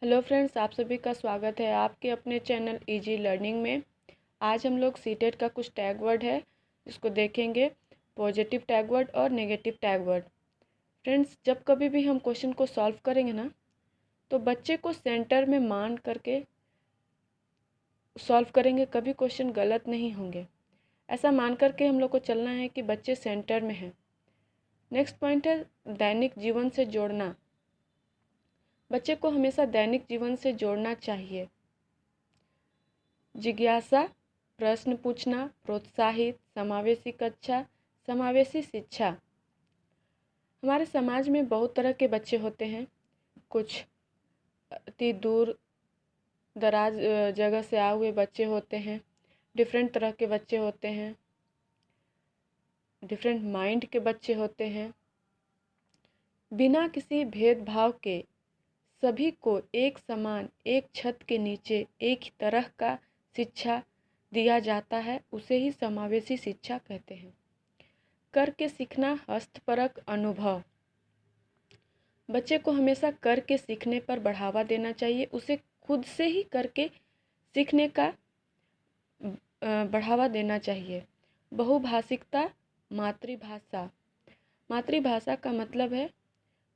Hello friends, आप सभी का स्वागत है आपके अपने चैनल इजी लर्निंग में। आज हम लोग सीटेट का कुछ टैग वर्ड है जिसको देखेंगे, पॉजिटिव टैग वर्ड और नेगेटिव टैग वर्ड। फ्रेंड्स, जब कभी भी हम क्वेश्चन को सॉल्व करेंगे ना, तो बच्चे को सेंटर में मान करके सॉल्व करेंगे, कभी क्वेश्चन गलत नहीं होंगे। ऐसा मान करके हम लोग को चलना है कि बच्चे सेंटर में हैं। नेक्स्ट पॉइंट है दैनिक जीवन से जोड़ना। बच्चे को हमेशा दैनिक जीवन से जोड़ना चाहिए। जिज्ञासा, प्रश्न पूछना, प्रोत्साहित, समावेशी कक्षा, समावेशी शिक्षा। हमारे समाज में बहुत तरह के बच्चे होते हैं। कुछ अति दूर दराज जगह से आए हुए बच्चे होते हैं, डिफरेंट तरह के बच्चे होते हैं, डिफरेंट माइंड के बच्चे होते हैं। बिना किसी भेदभाव के सभी को एक समान, एक छत के नीचे एक ही तरह का शिक्षा दिया जाता है, उसे ही समावेशी शिक्षा कहते हैं। करके सीखना, हस्तपरक अनुभव। बच्चे को हमेशा करके सीखने पर बढ़ावा देना चाहिए। उसे खुद से ही करके सीखने का बढ़ावा देना चाहिए। बहुभाषिकता, मातृभाषा। मातृभाषा का मतलब है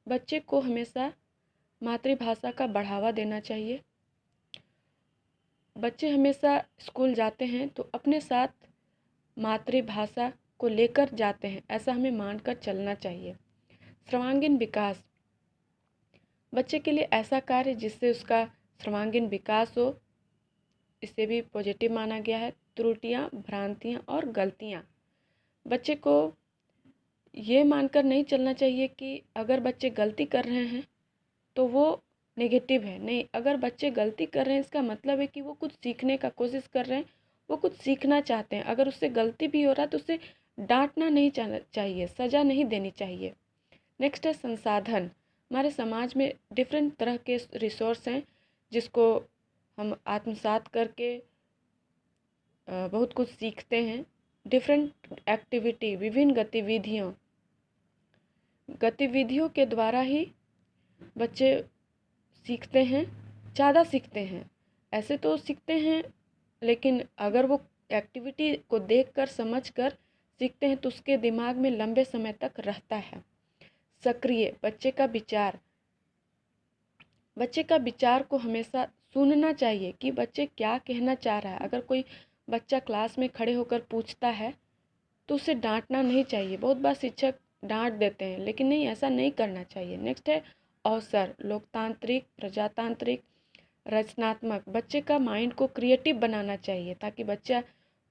बच्चे को हमेशा मातृभाषा का बढ़ावा देना चाहिए। बच्चे हमेशा स्कूल जाते हैं तो अपने साथ मातृभाषा को लेकर जाते हैं, ऐसा हमें मानकर चलना चाहिए। सर्वांगीण विकास। बच्चे के लिए ऐसा कार्य जिससे उसका सर्वांगीण विकास हो, इसे भी पॉजिटिव माना गया है। त्रुटियां, भ्रांतियां और गलतियां। बच्चे को ये मानकर नहीं चलना चाहिए कि अगर बच्चे गलती कर रहे हैं तो वो नेगेटिव है। नहीं, अगर बच्चे गलती कर रहे हैं इसका मतलब है कि वो कुछ सीखने का कोशिश कर रहे हैं, वो कुछ सीखना चाहते हैं। अगर उससे गलती भी हो रहा है तो उसे डांटना नहीं चाहिए, सज़ा नहीं देनी चाहिए। नेक्स्ट है संसाधन। हमारे समाज में डिफरेंट तरह के रिसोर्स हैं जिसको हम आत्मसात करके बहुत कुछ सीखते हैं। डिफरेंट एक्टिविटी, विभिन्न गतिविधियों के द्वारा ही बच्चे सीखते हैं, ज़्यादा सीखते हैं। ऐसे तो सीखते हैं, लेकिन अगर वो एक्टिविटी को देखकर समझकर सीखते हैं तो उसके दिमाग में लंबे समय तक रहता है। सक्रिय, बच्चे का विचार। बच्चे का विचार को हमेशा सुनना चाहिए कि बच्चे क्या कहना चाह रहा है। अगर कोई बच्चा क्लास में खड़े होकर पूछता है तो उसे डांटना नहीं चाहिए। बहुत बार शिक्षक डांट देते हैं, लेकिन नहीं, ऐसा नहीं करना चाहिए। नेक्स्ट है अवसर, लोकतांत्रिक, प्रजातांत्रिक, रचनात्मक। बच्चे का माइंड को क्रिएटिव बनाना चाहिए ताकि बच्चा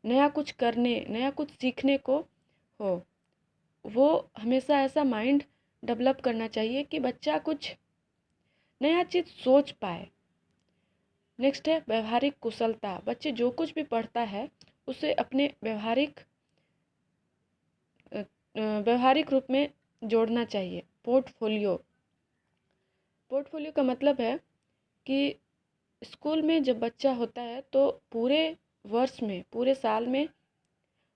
नया कुछ करने, नया कुछ सीखने को हो। वो हमेशा ऐसा माइंड डेवलप करना चाहिए कि बच्चा कुछ नया चीज़ सोच पाए। नेक्स्ट है व्यवहारिक कुशलता। बच्चे जो कुछ भी पढ़ता है उसे अपने व्यवहारिक रूप में जोड़ना चाहिए। पोर्टफोलियो। पोर्टफोलियो का मतलब है कि स्कूल में जब बच्चा होता है तो पूरे वर्ष में, पूरे साल में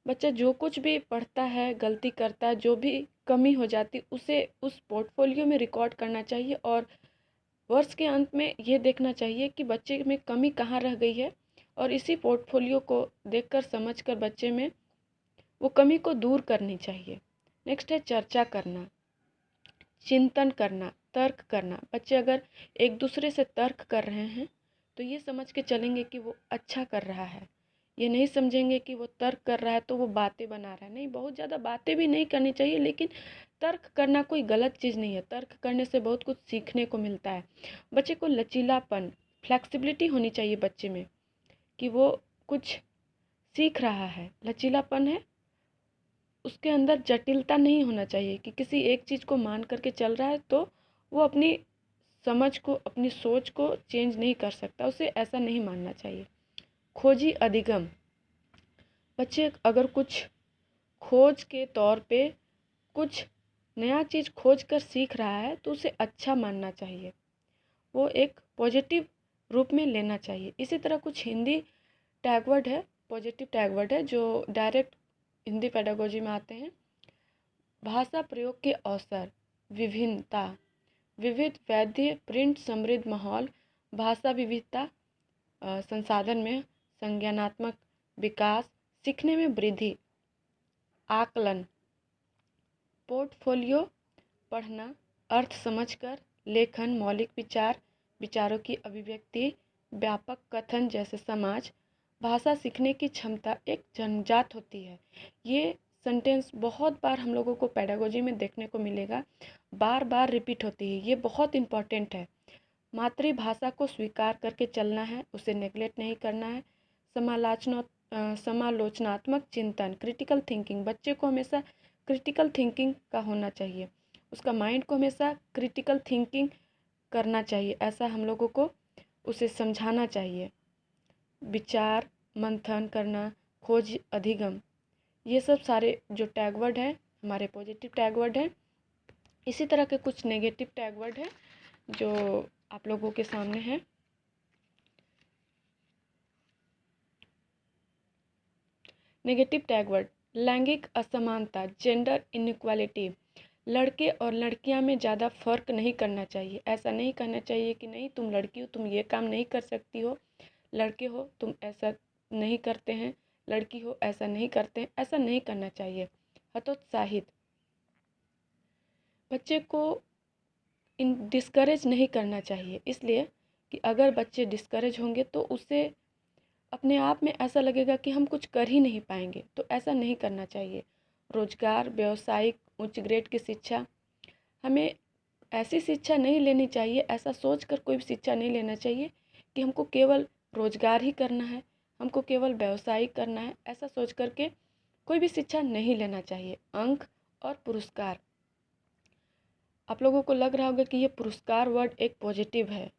बच्चा जो कुछ भी पढ़ता है, गलती करता है, जो भी कमी हो जाती, उसे उस पोर्टफोलियो में रिकॉर्ड करना चाहिए और वर्ष के अंत में ये देखना चाहिए कि बच्चे में कमी कहाँ रह गई है और इसी पोर्टफोलियो को देखकर समझकर बच्चे में वो कमी को दूर करनी चाहिए। नेक्स्ट है चर्चा करना, चिंतन करना, तर्क करना। बच्चे अगर एक दूसरे से तर्क कर रहे हैं तो ये समझ के चलेंगे कि वो अच्छा कर रहा है। ये नहीं समझेंगे कि वो तर्क कर रहा है तो वो बातें बना रहा है। नहीं, बहुत ज़्यादा बातें भी नहीं करनी चाहिए, लेकिन तर्क करना कोई गलत चीज़ नहीं है। तर्क करने से बहुत कुछ सीखने को मिलता है। बच्चे को लचीलापन, फ्लेक्सिबिलिटी होनी चाहिए बच्चे में कि वो कुछ सीख रहा है, लचीलापन है, उसके अंदर जटिलता नहीं होना चाहिए कि किसी एक चीज़ को मान करके चल रहा है तो वो अपनी समझ को, अपनी सोच को चेंज नहीं कर सकता। उसे ऐसा नहीं मानना चाहिए। खोजी अधिगम। बच्चे अगर कुछ खोज के तौर पे कुछ नया चीज़ खोज कर सीख रहा है तो उसे अच्छा मानना चाहिए, वो एक पॉजिटिव रूप में लेना चाहिए। इसी तरह कुछ हिंदी टैगवर्ड है, पॉजिटिव टैगवर्ड है जो डायरेक्ट हिंदी पेडागोजी में आते हैं। भाषा प्रयोग के अवसर, विभिन्नता, विविध, वैद्य, प्रिंट, समृद्ध माहौल। भाषा विविधता संसाधन में संज्ञानात्मक विकास, सीखने में वृद्धि, आकलन। पोर्टफोलियो पढ़ना, अर्थ समझकर लेखन, मौलिक विचार, विचारों की अभिव्यक्ति, व्यापक कथन जैसे समाज। भाषा सीखने की क्षमता एक जन्मजात होती है। ये सेंटेंस बहुत बार हम लोगों को पेडागोजी में देखने को मिलेगा, बार बार रिपीट होती है। ये बहुत इम्पॉर्टेंट है। मातृभाषा को स्वीकार करके चलना है, उसे नेगलेक्ट नहीं करना है। समालोचनात्मक चिंतन, क्रिटिकल थिंकिंग, बच्चे को हमेशा क्रिटिकल थिंकिंग का होना चाहिए, उसका माइंड को हमेशा क्रिटिकल थिंकिंग करना चाहिए, ऐसा हम लोगों को उसे समझाना चाहिए। विचार मंथन करना, खोज, अधिगम, ये सब सारे जो टैग वर्ड हैं हमारे पॉजिटिव टैग वर्ड हैं। इसी तरह के कुछ नेगेटिव टैग वर्ड हैं जो आप लोगों के सामने हैं। नेगेटिव टैग वर्ड, लैंगिक असमानता, जेंडर इनइक्वालिटी, लड़के और लड़कियां में ज़्यादा फर्क नहीं करना चाहिए। ऐसा नहीं कहना चाहिए कि नहीं तुम लड़की हो, तुम ये काम नहीं कर सकती हो, लड़के हो तुम ऐसा नहीं करते हैं, लड़की हो ऐसा नहीं करते हैं, ऐसा नहीं करना चाहिए। हतोत्साहित, बच्चे को डिस्करेज नहीं करना चाहिए, इसलिए कि अगर बच्चे डिस्करेज होंगे तो उसे अपने आप में ऐसा लगेगा कि हम कुछ कर ही नहीं पाएंगे, तो ऐसा नहीं करना चाहिए। रोजगार, व्यावसायिक, उच्च ग्रेड की शिक्षा, हमें ऐसी शिक्षा नहीं लेनी चाहिए, ऐसा सोचकर कोई भी शिक्षा नहीं लेना चाहिए कि हमको केवल रोजगार ही करना है, हमको केवल व्यवसाय करना है, ऐसा सोच करके कोई भी शिक्षा नहीं लेना चाहिए। अंक और पुरस्कार, आप लोगों को लग रहा होगा कि ये पुरस्कार वर्ड एक पॉजिटिव है,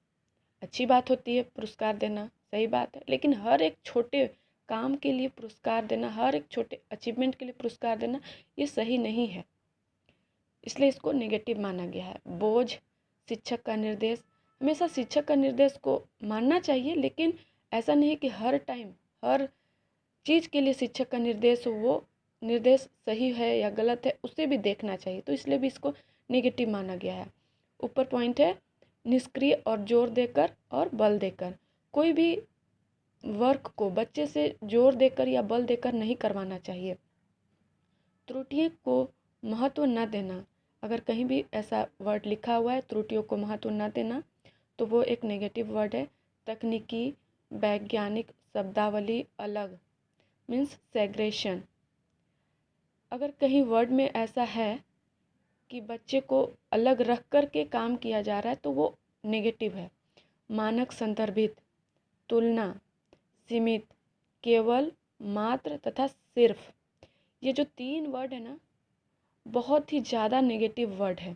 अच्छी बात होती है पुरस्कार देना, सही बात है, लेकिन हर एक छोटे काम के लिए पुरस्कार देना, हर एक छोटे अचीवमेंट के लिए पुरस्कार देना, ये सही नहीं है, इसलिए इसको नेगेटिव माना गया है। बोझ, शिक्षक का निर्देश, हमेशा शिक्षक का निर्देश को मानना चाहिए, लेकिन ऐसा नहीं कि हर टाइम हर चीज़ के लिए शिक्षक का निर्देश हो, वो निर्देश सही है या गलत है उसे भी देखना चाहिए, तो इसलिए भी इसको नेगेटिव माना गया है। ऊपर पॉइंट है निष्क्रिय और जोर देकर और बल देकर, कोई भी वर्क को बच्चे से जोर देकर या बल देकर नहीं करवाना चाहिए। त्रुटियों को महत्व न देना, अगर कहीं भी ऐसा वर्ड लिखा हुआ है त्रुटियों को महत्व न देना, तो वो एक नेगेटिव वर्ड है। तकनीकी, वैज्ञानिक शब्दावली अलग, मीन्स सेग्रेशन, अगर कहीं वर्ड में ऐसा है कि बच्चे को अलग रख कर के काम किया जा रहा है तो वो नेगेटिव है। मानक संदर्भित, तुलना, सीमित, केवल, मात्र तथा सिर्फ, ये जो 3 वर्ड है ना, बहुत ही ज़्यादा नेगेटिव वर्ड है।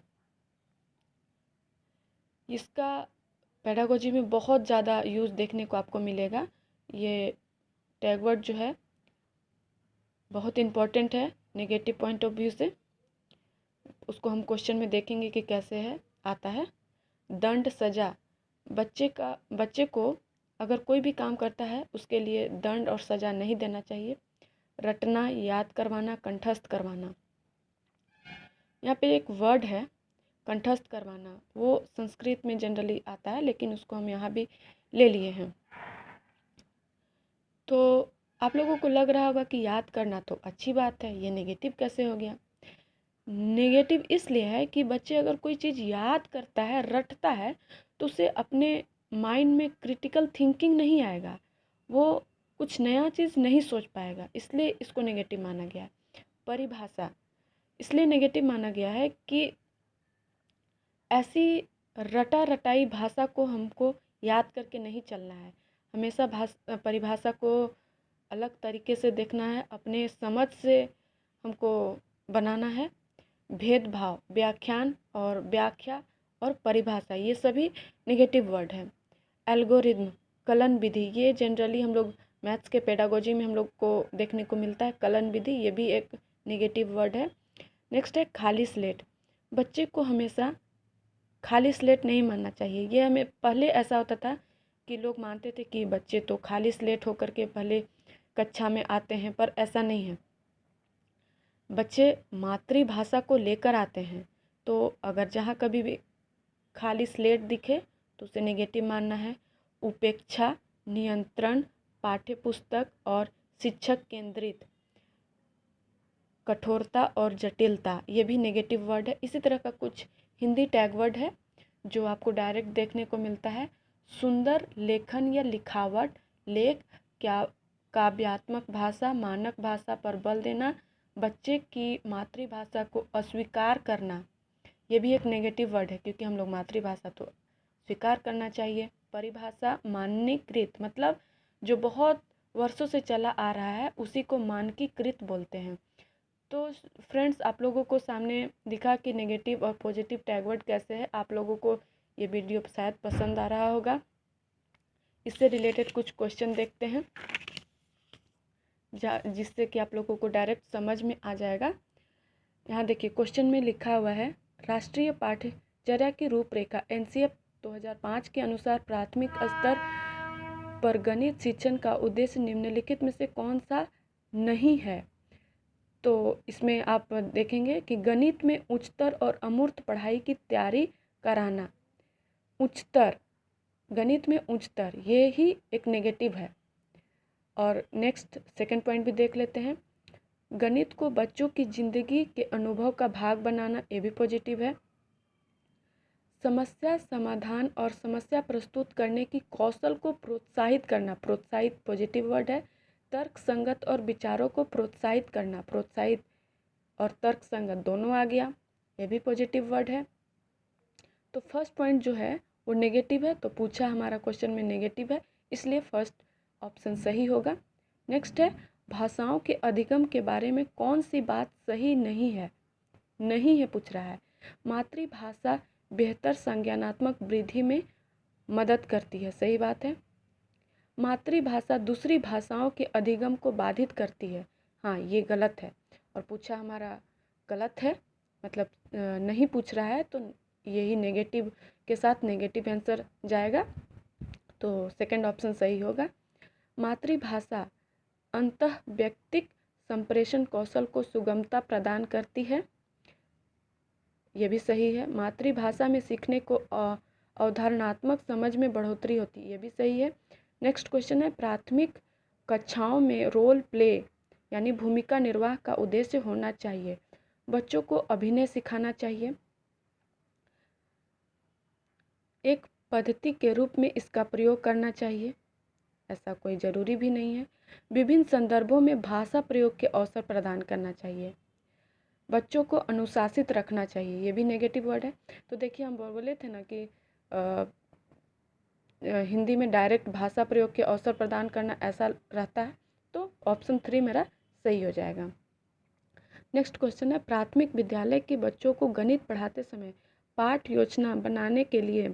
इसका पेडागोजी में बहुत ज़्यादा यूज़ देखने को आपको मिलेगा। ये टैग वर्ड जो है बहुत इम्पॉर्टेंट है नेगेटिव पॉइंट ऑफ व्यू से, उसको हम क्वेश्चन में देखेंगे कि कैसे है आता है। दंड, सजा, बच्चे को अगर कोई भी काम करता है उसके लिए दंड और सजा नहीं देना चाहिए। रटना, याद करवाना, कंठस्थ करवाना, यहाँ पे एक वर्ड है कंठस्थ करवाना, वो संस्कृत में जनरली आता है लेकिन उसको हम यहाँ भी ले लिए हैं। तो आप लोगों को लग रहा होगा कि याद करना तो अच्छी बात है, ये नेगेटिव कैसे हो गया? नेगेटिव इसलिए है कि बच्चे अगर कोई चीज़ याद करता है, रटता है, तो उसे अपने माइंड में क्रिटिकल थिंकिंग नहीं आएगा, वो कुछ नया चीज़ नहीं सोच पाएगा, इसलिए इसको नेगेटिव माना गया है। परिभाषा इसलिए नेगेटिव माना गया है कि ऐसी रटा रटाई भाषा को हमको याद करके नहीं चलना है, हमेशा परिभाषा को अलग तरीके से देखना है, अपने समझ से हमको बनाना है। भेदभाव, व्याख्यान और व्याख्या और परिभाषा, ये सभी नेगेटिव वर्ड हैं। एल्गोरिज्म, कलन विधि, ये जनरली हम लोग मैथ्स के पेडागोजी में हम लोग को देखने को मिलता है। कलन विधि ये भी एक नेगेटिव वर्ड है। नेक्स्ट है खाली स्लेट, बच्चे को हमेशा खाली स्लेट नहीं मानना चाहिए। ये हमें पहले ऐसा होता था कि लोग मानते थे कि बच्चे तो खाली स्लेट होकर के पहले कक्षा में आते हैं, पर ऐसा नहीं है। बच्चे मातृभाषा को लेकर आते हैं, तो अगर जहाँ कभी भी खाली स्लेट दिखे तो उसे नेगेटिव मानना है। उपेक्षा, नियंत्रण, पाठ्यपुस्तक और शिक्षक केंद्रित, कठोरता और जटिलता, ये भी नेगेटिव वर्ड है। इसी तरह का कुछ हिंदी टैग वर्ड है जो आपको डायरेक्ट देखने को मिलता है। सुंदर लेखन या लिखावट, लेख, क्या काव्यात्मक भाषा, मानक भाषा पर बल देना, बच्चे की मातृभाषा को अस्वीकार करना, ये भी एक नेगेटिव वर्ड है क्योंकि हम लोग मातृभाषा तो स्वीकार करना चाहिए। परिभाषा, मानकीकृत, मतलब जो बहुत वर्षों से चला आ रहा है उसी को मानकीकृत बोलते हैं। तो फ्रेंड्स, आप लोगों को सामने दिखा कि नेगेटिव और पॉजिटिव टैग वर्ड कैसे है। आप लोगों को ये वीडियो शायद पसंद आ रहा होगा। इससे रिलेटेड कुछ क्वेश्चन देखते हैं जिससे कि आप लोगों को डायरेक्ट समझ में आ जाएगा। यहाँ देखिए क्वेश्चन में लिखा हुआ है, राष्ट्रीय पाठ्यचर्या की रूपरेखा एनसीएफ 2005 के अनुसार प्राथमिक स्तर पर गणित शिक्षण का उद्देश्य निम्नलिखित में से कौन सा नहीं है। तो इसमें आप देखेंगे कि गणित में उच्चतर और अमूर्त पढ़ाई की तैयारी कराना, उच्चतर, गणित में उच्चतर, ये ही एक नेगेटिव है। और नेक्स्ट सेकंड पॉइंट भी देख लेते हैं, गणित को बच्चों की जिंदगी के अनुभव का भाग बनाना, ये भी पॉजिटिव है। समस्या समाधान और समस्या प्रस्तुत करने की कौशल को प्रोत्साहित करना, प्रोत्साहित पॉजिटिव वर्ड है। तर्क संगत और विचारों को प्रोत्साहित करना, प्रोत्साहित और तर्क संगत दोनों आ गया, ये भी पॉजिटिव वर्ड है। तो फर्स्ट पॉइंट जो है वो नेगेटिव है, तो पूछा हमारा क्वेश्चन में नेगेटिव है, इसलिए फर्स्ट ऑप्शन सही होगा। नेक्स्ट है, भाषाओं के अधिगम के बारे में कौन सी बात सही नहीं है, नहीं है पूछ रहा है। मातृभाषा बेहतर संज्ञानात्मक वृद्धि में मदद करती है, सही बात है। मातृभाषा दूसरी भाषाओं के अधिगम को बाधित करती है, हाँ ये गलत है। और पूछा हमारा गलत है, मतलब नहीं पूछ रहा है, तो यही नेगेटिव के साथ नेगेटिव आंसर जाएगा, तो सेकंड ऑप्शन सही होगा। मातृभाषा अंतः व्यक्तिक संप्रेषण कौशल को सुगमता प्रदान करती है, ये भी सही है। मातृभाषा में सीखने को अवधारणात्मक समझ में बढ़ोतरी होती है, ये भी सही है। नेक्स्ट क्वेश्चन है, प्राथमिक कक्षाओं में रोल प्ले यानी भूमिका निर्वाह का उद्देश्य होना चाहिए। बच्चों को अभिनय सिखाना चाहिए, एक पद्धति के रूप में इसका प्रयोग करना चाहिए, ऐसा कोई ज़रूरी भी नहीं है। विभिन्न संदर्भों में भाषा प्रयोग के अवसर प्रदान करना चाहिए, बच्चों को अनुशासित रखना चाहिए, ये भी नेगेटिव वर्ड है। तो देखिए हम बोले थे ना कि हिंदी में डायरेक्ट भाषा प्रयोग के अवसर प्रदान करना ऐसा रहता है, तो ऑप्शन 3 मेरा सही हो जाएगा। नेक्स्ट क्वेश्चन है, प्राथमिक विद्यालय के बच्चों को गणित पढ़ाते समय पाठ योजना बनाने के लिए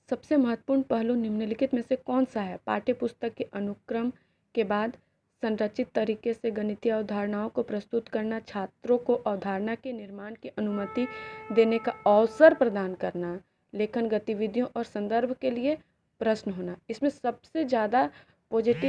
सबसे महत्वपूर्ण पहलू निम्नलिखित में से कौन सा है। पाठ्यपुस्तक के अनुक्रम के बाद संरचित तरीके से गणितीय अवधारणाओं को प्रस्तुत करना, छात्रों को अवधारणा के निर्माण की अनुमति देने का अवसर प्रदान करना, लेखन गतिविधियों और संदर्भ के लिए प्रश्न होना। इसमें सबसे ज़्यादा पॉजिटिव